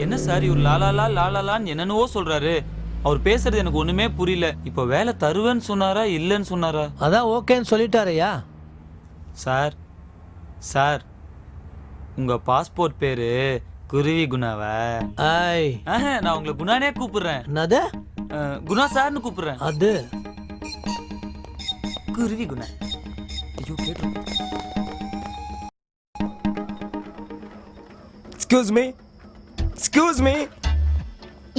என்ன சார் இவர் லாலாலா லாலாலான்னு என்னென்னவோ சொல்றாரு. அவர் பேசுறது எனக்கு ஒண்ணுமே புரியல. இப்போ வேலை தருவேன்னு சொன்னாரா இல்லைன்னு சொன்னாரா? அதான் ஓகேன்னு சொல்லிட்டாரையா? சார் சார் உங்க பாஸ்போர்ட் பேரு குருவி குணாவா? ஐய், நான் உங்களை குணானே கூப்பிடுறேன். என்னது? குணா சார்னு கூப்பிடுறேன். அது குருவி குணா. ஐயோ கேட்டு. Excuse me.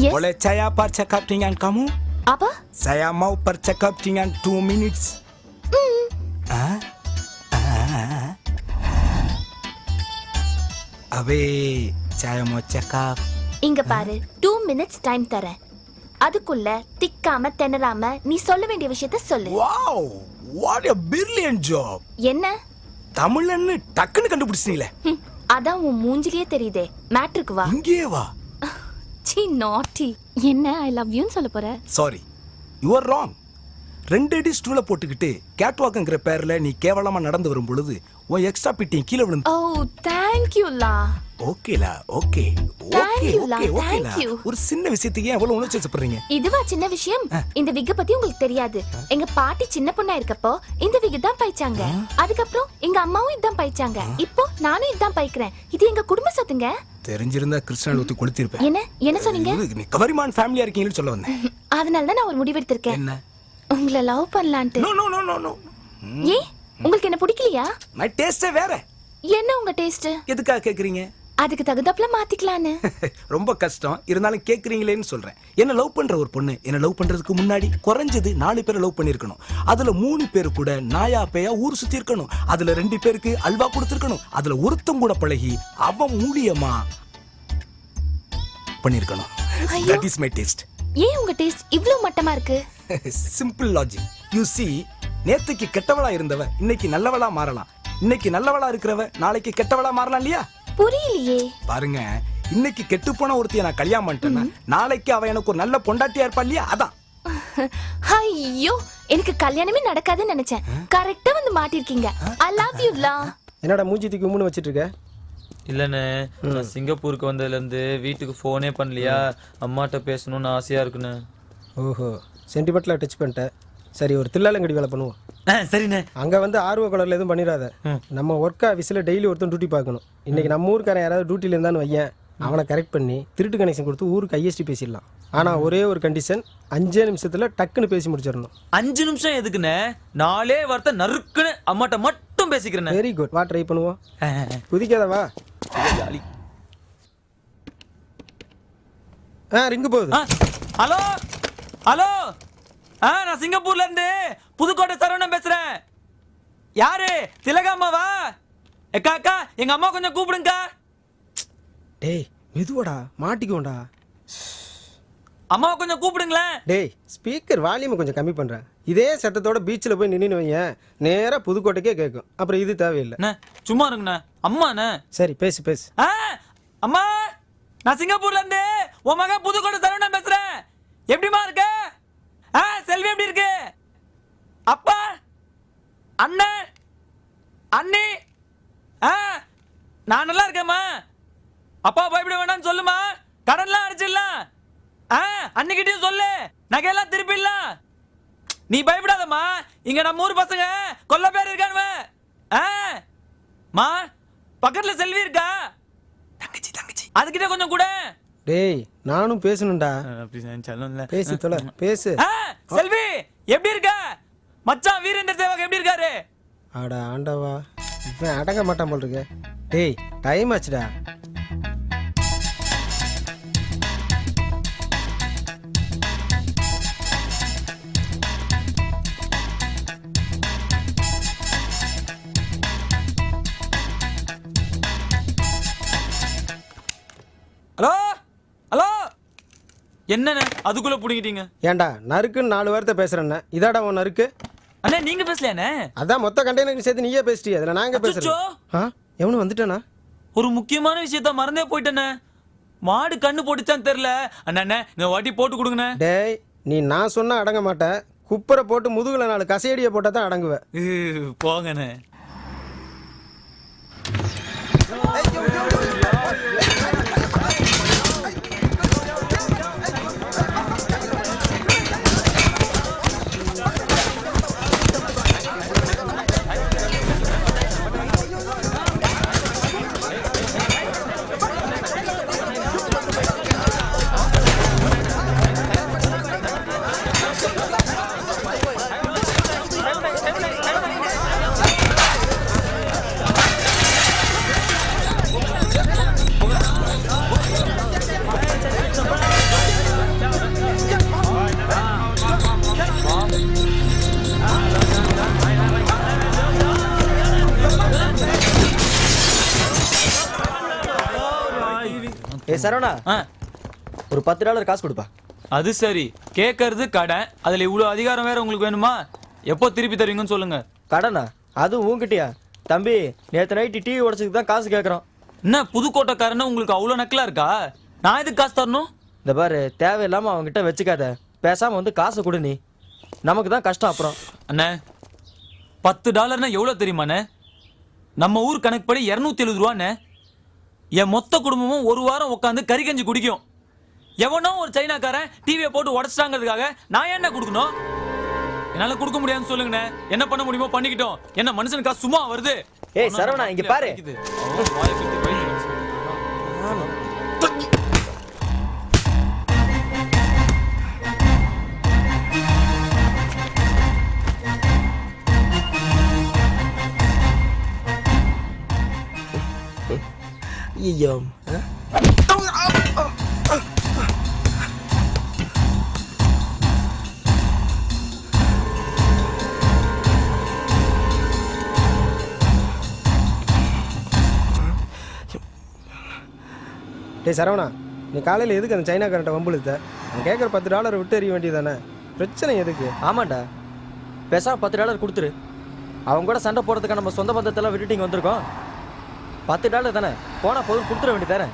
Yes. Boleh saya percakap dengan kamu? Apa? Saya mau percakap dengan 2 minutes. Abe, saya mau cakap. இங்க பாரு, 2 minutes டைம் தரேன். அதுக்குள்ள திக்காம திணறாம நீ சொல்ல வேண்டிய விஷயத்த சொல்லு. Wow, what a brilliant job. என்ன? தமிழ்ன்னு டக்குன்னு கண்டுபிடிச்சீங்களே. அதான் உன் மூஞ்சிலேயே தெரியுதே. மேட்ருக்கு வா. இங்கே வா. சீ நாட்டி. என்ன ஐ லவ் யூன்னு சொல்ல போற? Sorry, you are wrong. 2 அடி ஸ்டூல போட்டுக்கிட்டு கேட் வாக்குங்கிற பேர்ல நீ கேவலமா நடந்து வரும் பொழுது உன் எக்ஸ்ட்ரா பிட்டிங் கீழே விழுந்து. ஓ தேங்க் யூ லா. ஓகேலா, okay Thank okay you, La. Okay Thank ஓகேலா. you. ஒரு சின்ன விஷயத்துக்கு ஏன் அவ்வளவு உணர்ச்சி வசப்படுறீங்க? இதுவா சின்ன விஷயம்? இந்த விக்க பத்தி உங்களுக்கு தெரியாது. எங்க பாட்டி சின்ன பொண்ணா இருக்கப்போ இந்த விக்கு தான் பைச்சாங்க. அதுக்கப்புறம் எங்க அம்மாவும் இதான் பைச்சாங்க. இப்போ நானும் இதான் பைக்கிறேன். இது எங்க குடும்ப சொத்துங்க. தெரிஞ்சிருந்தா கிருஷ்ணன் ஊத்தி கொளுத்திருப்பேன். என்ன சொன்னீங்க? நீ கவரிமான் ஃபேமிலியா இருக்கீங்கன்னு சொல்ல வந்தேன். அதனால தான் நான் ஒரு முடிவு எடுத்திருக்கேன். என்ன? உங்களை லவ் பண்ணலான்ட்டு. No no no no no. ஏன் உங்களுக்கு என்ன பிடிக்கலையா? மை டேஸ்டே வேற. என்ன உங்க டேஸ்ட்? எதுக்காக கேக்குறீங்க? அதுக்கு தகுந்தாப்புல மாத்திக்கலான்னு. ரொம்ப கஷ்டம் இருந்தாலும் கேக்குறீங்களேன்னு சொல்றேன். என்ன லவ் பண்ற ஒரு பொண்ணு என்ன லவ் பண்றதுக்கு முன்னாடி குறைஞ்சது 4 பேரை லவ் பண்ணிருக்கணும். அதுல 3 பேர் கூட நாயா பேயா ஊர் சுத்தி இருக்கணும். அதுல 2 பேருக்கு அல்வா கொடுத்திருக்கணும். அதுல ஒருத்தம் கூட பழகி அவன் மூலியமா பண்ணிருக்கணும். That is my taste. ஏன் உங்க டேஸ்ட் இவ்ளோ மட்டமா இருக்கு? Simple logic. யூ see, நேத்துக்கு கெட்டவளா இருந்தவ இன்னைக்கு நல்லவளா மாறலாம். இன்னைக்கு நல்லவளா இருக்கிறவ நாளைக்கு கெட்டவளா மாறலாம் இல்லையா? புரியலையே. பாருங்க, இன்னைக்கு கெட்டு போன ஒருத்திய நான் கல்யாணம் பண்ணிட்டேன்னா நாளைக்கு அவ எனக்கு ஒரு நல்ல பொண்டாட்டியா இருப்பா இல்லையா? அதான். ஐயோ, எனக்கு கல்யாணமே நடக்காதுன்னு நினைச்சேன். கரெக்டா வந்து மாட்டிருக்கீங்க. I love you லா. என்னடா மூஞ்சி தூக்கி உம்முன்னு வச்சிட்டு இருக்க? இல்லண்ணே, நான் சிங்கப்பூருக்கு வந்ததுல இருந்து வீட்டுக்கு போனே பண்ணலையா. அம்மாட்ட பேசணும்னு ஆசையா இருக்குண்ணே. ஓஹோ, சென்டிமெண்ட்ல டச் பண்ணிட்ட. சரி, ஒரு தில்லாலங்கடி வேலை பண்ணுவோம். சரிண்ணே. அங்க வந்து ஆர்வ கலர்ல எதுவும் பண்ணிடாத. நம்ம ஒர்க் ஆஃபீஸ்ல டெய்லி ஒருத்தன் டியூட்டி பார்க்கணும். இன்னைக்கு நம்ம ஊருக்காரன் யாராவது டியூட்டில இருந்தான்னு வையன், அவனை கரெக்ட் பண்ணி திருட்டு கனெக்ஷன் கொடுத்து ஊருக்கு ஐஎஸ்டி பேசிடலாம். ஆனா ஒரே ஒரு கண்டிஷன், 5 நிமிஷத்துல டக்குன்னு பேசி முடிச்சிடணும். 5 நிமிஷம் எதுக்குண்ணே? 4 வார்த்தை நறுக்குன்னு அம்மாட்ட மட்டும் பேசிக்கிறேன். வெரி குட், வா ட்ரை பண்ணுவோம். குதிக்காத வா. ரிங்கு போகுது. ஹலோ ஹலோ, நான் சிங்கப்பூர்ல இருந்து புதுக்கோட்டை சரவணன் பேசுறேன். யாரு? திலகாமாவா? அக்கா அக்கா, எங்க அம்மா கொஞ்சம் கூப்பிடுங்கக்கா. டேய் மெதுவாடா, மாட்டிக்கோண்டா. அம்மாவை கொஞ்சம் கூப்பிடுங்களேன். டேய், ஸ்பீக்கர் வால்யூமை கொஞ்சம் கம்மி பண்ணுறேன். இதே சத்தத்தோட பீச்சில் போய் நின்று வையன், நேராக புதுக்கோட்டைக்கே கேட்கும். அப்புறம் இது தேவையில்லை. சும்மா இருங்கண்ணா. அம்மாண்ணே. சரி, பேசு பேசு. அம்மா, நான் சிங்கப்பூர்ல இருந்து உன் மகன் புதுக்கோட்டை சரவணன் பேசுறேன். எப்படிமா இருக்க? செல்வி எப்படி இருக்கு? அப்பா, அண்ணன், அண்ணி, நான் நல்லா இருக்கேம்மா. அப்பா பயப்பட வேண்டாம்னு சொல்லுமா. கடன்லாம் அடிச்சிடலாம். அன்னிக்கிட்டையும் சொல்லு, நகையெல்லாம் திருப்பிடலாம். நீ பயப்படாதம்மா. இங்க நம்ம ஊர் பசங்க கொல்ல பேர் இருக்கானுவ. மா, பக்கத்துல செல்வி இருக்கா? தங்கச்சி தங்கச்சி, அதுகிட்ட கொஞ்சம் கூட. டேய், நானும் பேசணும்டா. பேசு தொலை, பேசு. செல்வி எப்படி இருக்க? மச்சான் வீரேந்தர் சேவக் எப்படி இருக்காரு? அட ஆண்டவா, இவன் அடங்க மாட்டான் போல் இருக்கு. டேய், டைம் ஆச்சுடா. ஹலோ ஹலோ, என்னண்ணே அதுக்குள்ள புடிங்கிட்டீங்க? ஏன்டா நறுக்குன்னு 4 வார்த்தை பேசுறேன்னா இதாடா உன் நறுக்கு? அண்ணே நீங்க பேசலையாண்ணே? அதான் மொத்த கண்டெய்னருக்கு சேர்த்து நீயே பேசிட்டியா? அதில் நாங்க பேசுறோம். எவனு வந்துட்டானா? ஒரு முக்கியமான விஷயத்த மறந்தே போயிட்டேண்ணே. மாடு கண்ணு போட்டுச்சான்னு தெரியல. அண்ணே இந்த வாட்டி போட்டு கொடுங்கண்ணே. டேய், நீ நான் சொன்னா அடங்க மாட்டேன். குப்பரை போட்டு முதுகுல 4 கசையடியை போட்டா தான் அடங்குவேன். போங்கண்ணே. சரவணா ஆ, ஒரு $10 காசு கொடுப்பா. அது சரி. கேட்கறது கடன், அதுல இவ்வளவு அதிகாரம் வேற உங்களுக்கு வேணுமா? எப்போ திருப்பி தருவீங்கன்னு சொல்லுங்க. கடனா? அதுவும் உன்கிட்டயா? தம்பி, நேற்று நைட்டு டிவி உடச்சதுக்கு தான் காசு கேட்குறோம். என்ன புதுக்கோட்டைக்காரன்னு உங்களுக்கு அவ்வளோ நக்கலா இருக்கா? நான் எதுக்கு காசு தரணும்? இந்த பாரு, தேவையில்லாமல் அவங்ககிட்ட வச்சுக்காத. பேசாமல் வந்து காசை கொடு, நீ நமக்கு தான் கஷ்டம் அப்புறம். அண்ணே, $10 எவ்வளோ தெரியுமாண்ணே? நம்ம ஊர் கணக்குப்படி 270 ரூபாண்ணே. என் மொத்த குடும்பமும் ஒரு வாரம் உட்காந்து கறி கஞ்சி குடிக்கும். எவனோ ஒரு சைனாக்காரன் டிவியை போட்டு உடச்சிட்டாங்கிறதுக்காக நான் என்ன கொடுக்கணும்? என்னால கொடுக்க முடியாதுன்னு சொல்லுங்கண்ணே. என்ன பண்ண முடியுமோ பண்ணிக்கிட்டோம். என்ன மனுஷனுக்கா சும்மா வருது? ஏய் சரவணா, இங்க பாரு. ஐயோ டேய் சரவணா, நீ காலையில் எதுக்கு அந்த சைனாக்காரன்ட்ட வம்புழுத்த? அவன் கேட்குற $10 விட்டு எறிய வேண்டியதானே? பிரச்சனை எதுக்கு? ஆமாண்டா, பேசாமல் $10 கொடுத்துரு. அவங்க கூட சண்டை போடுறதுக்காக நம்ம சொந்த பந்தத்தெல்லாம் விட்டுட்டு இங்கே வந்திருக்கோம். $10 தானே, போனால் போதும், கொடுத்துட வேண்டியதானே.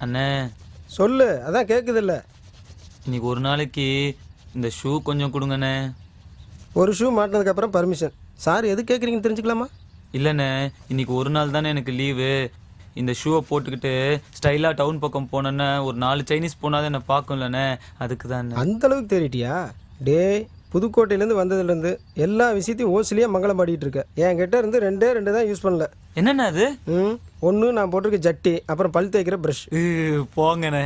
அண்ணே, சொல்லு, அதான் கேட்குதில்ல. இன்னைக்கு ஒரு நாளைக்கு இந்த ஷூ கொஞ்சம் கொடுங்கண்ணே. ஒரு ஷூ மாட்டினதுக்கப்புறம் பர்மிஷன். சார் எது கேட்குறீங்கன்னு தெரிஞ்சுக்கலாமா? இல்லைண்ணே, இன்னைக்கு ஒரு நாள் தானே எனக்கு லீவு. இந்த ஷூவை போட்டுக்கிட்டு ஸ்டைலாக டவுன் பக்கம் போனேன்னா ஒரு 4 சைனீஸ் போனாதான் என்னை பார்க்கும்லண்ணே, அதுக்கு தான். அந்த அளவுக்கு தேறிட்டியா? டேய், புதுக்கோட்டையிலேருந்து வந்ததுலேருந்து எல்லா விஷயத்தையும் ஓசிலியாக மங்களம் பாடிட்டு இருக்க. என்கிட்ட இருந்து 2 தான் யூஸ் பண்ணல. என்னண்ணே அது? ஒன்று நான் போட்டிருக்க ஜட்டி, அப்புறம் பல் தேய்க்கிற ப்ரஷ். போங்கண்ணே,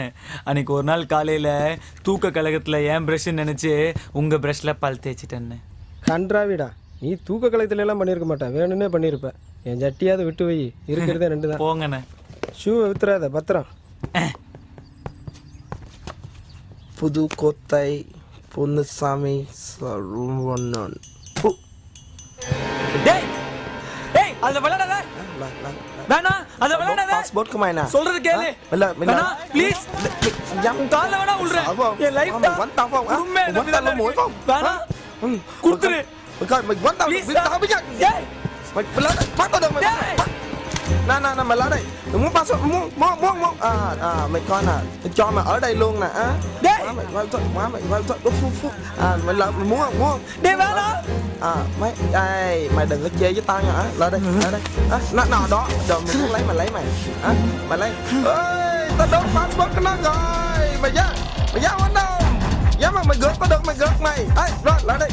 அன்னைக்கு ஒரு நாள் காலையில் தூக்க கழகத்தில் ஏன் ப்ரஷ்ன்னு நினச்சி உங்கள் ப்ரஷ்ஷில் பல் தேய்ச்சிட்டேண்ணே. கன்றாவிடா, நீ தூக்க கழகத்துல எல்லாம் பண்ணியிருக்க மாட்டேன், வேணும்னே பண்ணியிருப்பேன். என் ஜட்டியாவது விட்டு வை, இருக்கிறதே 2 தான். போங்கண்ணே. ஷூவை வித்துறாத, பத்திரம். புதுக்கோட்டை பொன்னுசாமி சரவணன். டேய் டேய், அதுல விளையாடாத. வேணா, அதுல விளையாடாத. பாஸ்போர்ட் கமாய்னா சொல்றது கேளு. வேணா ப்ளீஸ். கால்ல வேணா உள்றேன். என் லைஃப் தான் உண்மை. வேணா குடுத்துரு. mày quánh tao biết tao biết nhá. Mày lấy bắt tao được mày. Nè mày lấy đây. Đừng muốn passport muốn mày coi nè, mày cho mày ở đây luôn nè á. Mày quay thôi, mày quay thôi. Phút. Mày lấy mày muốn không? Đi vào đó. Mày đây, mày đừng có chê với tao nha. Lại đây. Nó đó, rồi mày muốn lấy mày lấy mày. Mày lấy. Ơi, tao đốt passport của nó rồi. Mày dám không đâu? Dám mà mày gớt tao được, mày gớt mày. Ấy, rồi lại đây.